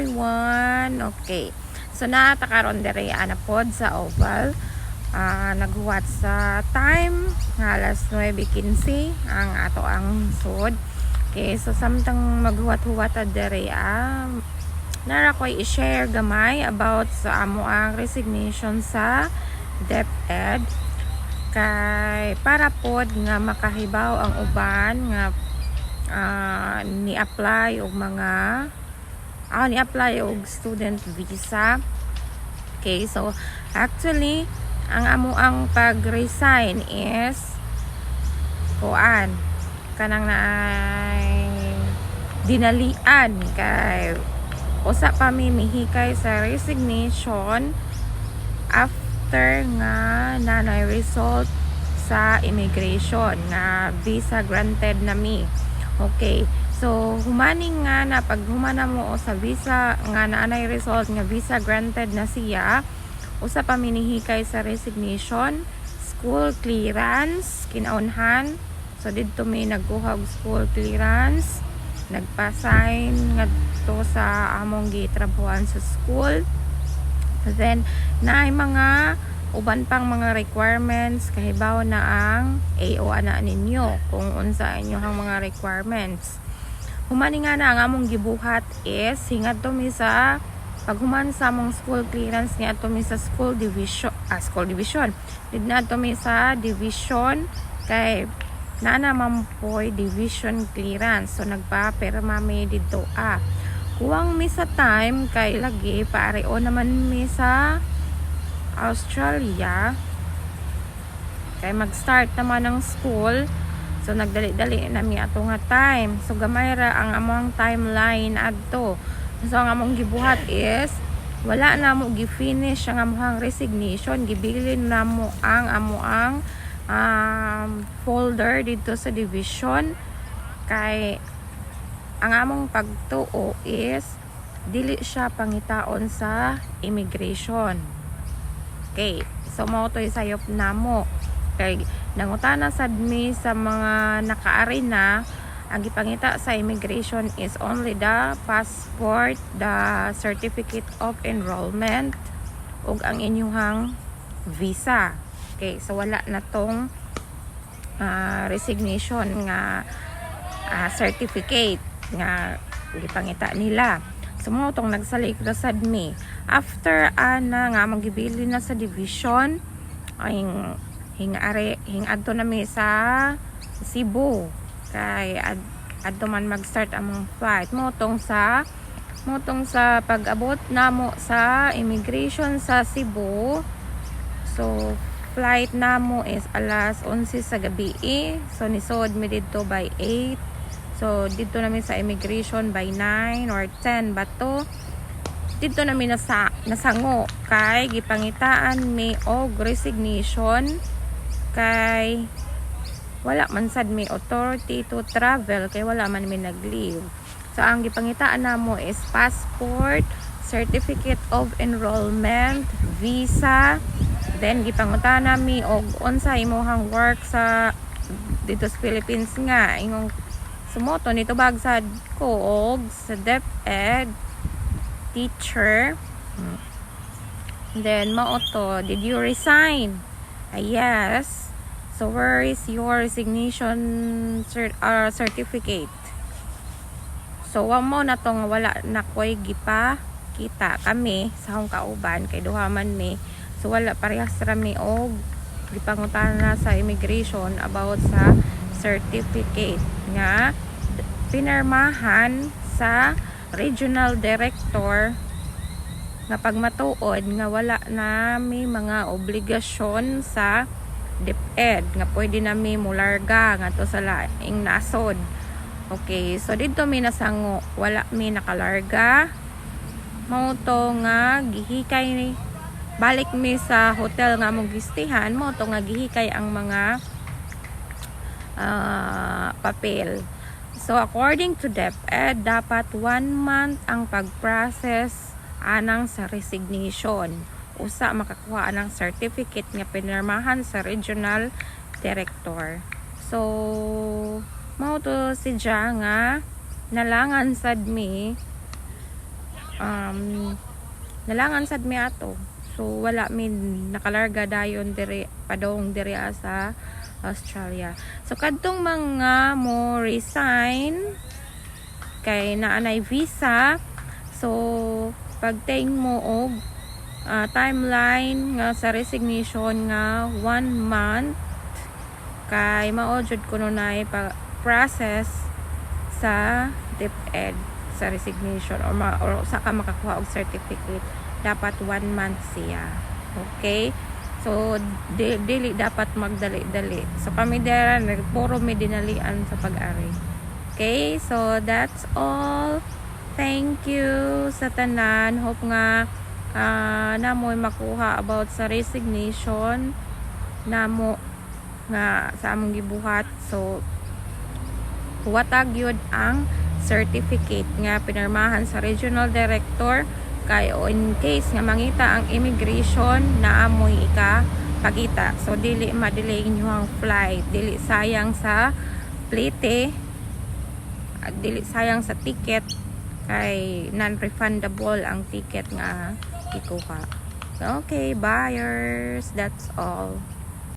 everyone. Okay. So natakaron dere ana pod sa Oval. Naghuwat sa time alas 9:15 ang ato ang sud. Okay, so samtang maghuwat-huwat dere nara ko i-share gamay about sa amo ang resignation sa DepEd kay para pod nga makahibaw ang uban nga ni-apply og mga ni-apply og student visa. Okay, so actually ang amo ang pag-resign is kanang naay dinalian kay usa pa mi mihikay sa resignation after nga nanay result sa immigration nga visa granted na mi. Okay, so humaning nga na pag humana mo sa visa nga naanay result nga visa granted na siya, usa pa minihikay sa resignation, school clearance kinaunhan. So didto may nagkuha og school clearance, nagpa-sign ngadto sa among gitrabahoan sa school. Then naay mga uban pang mga requirements kahibaw na ang AO ana ninyo kung unsa inyohang mga requirements. Humani nga na ang among gibuhat is hingadto mi sa paghuman sa among school clearance ni ato mi sa school division did na ato mi sa division kay nana mampoy division clearance, so nagpa-perma mi didto kuwang mi sa time kay lagi paareo naman mi sa Australia kay mag-start naman ng school, so nagdali-dali na mi ato nga time. So gamay ra ang among timeline adto. So ang among gibuhat is wala na mo gi-finish ang among resignation, gibilin na mo ang amoang folder dito sa division kay ang among pagtuo is dili siya pangitaon sa immigration. Okay, so mo to isayop na mo kay nangutana sad mi sa mga nakaari na ang gipangita sa immigration is only the passport, the certificate of enrollment ug ang inyong visa. Okay, so wala na tong resignation nga certificate nga gipangita nila. So mo tong nagsalik sad mi after nga magibili na sa division ay hingadto na mi sa Cebu kay adto man mag-start among flight mo tong sa pag-abot namo sa immigration sa Cebu. So flight namo is alas 11 sa gabi, so nisod mi didto by 8. So dito namin sa immigration by 9 or 10 bato. Dito namin nasango kay gipangitaan mi og resignation kay wala man sad mi authority to travel kay wala man mi nag-leave. So ang gipangitaan namo is passport, certificate of enrollment, visa, then gipangutan nami og unsa imong work sa dito sa Philippines nga ingong sumoto nito bagsad ko og sa DepEd teacher. Then mauto, did you resign? Yes. So where is your resignation certificate? So mo na tong wala na koy gipa kita kami sa akong kauban kay duha man mi, so wala parehas ra mi og gipangutan na sa immigration about sa certificate nga pinirmahan sa regional director nga pagmatuod nga wala na may mga obligasyon sa DepEd nga pwede na may mularga nga to sa laing nasod. Okay, so dito mi nasango wala mi nakalarga mo to nga gihikay balik mi sa hotel nga mong gistihan mo to nga gihikay ang mga papel. So according to DepEd dapat 1 month ang pag-process anang sa resignation, usa makakuha ng certificate nga pinirmahan sa regional director. So mao to si nga nalangan sad mi nalangan sad mi ato. So wala mi nakalarga dayon dire padong dire sa Australia. So kadtong mga mo resign kay naanay visa, so pagting mo og timeline nga sa resignation nga 1 month kay mao jud kuno nay process sa DepEd sa resignation or sa ka makakuha og certificate dapat 1 month siya. Okay? So dili dapat magdali-dali. So kami dira puro may dinalian sa pag-ari. Okay? So that's all. Thank you sa tanan. Hope nga namoy makuha about sa resignation namo nga sa among gibuhat. So watag yun ang certificate nga pinirmahan sa regional director kay in case nga mangita ang immigration na amoy pagita. So dili ma-delay inyong flight, dili sayang sa plate, dili sayang sa ticket kay non-refundable ang ticket nga ikuha. Okay, buyers, that's all.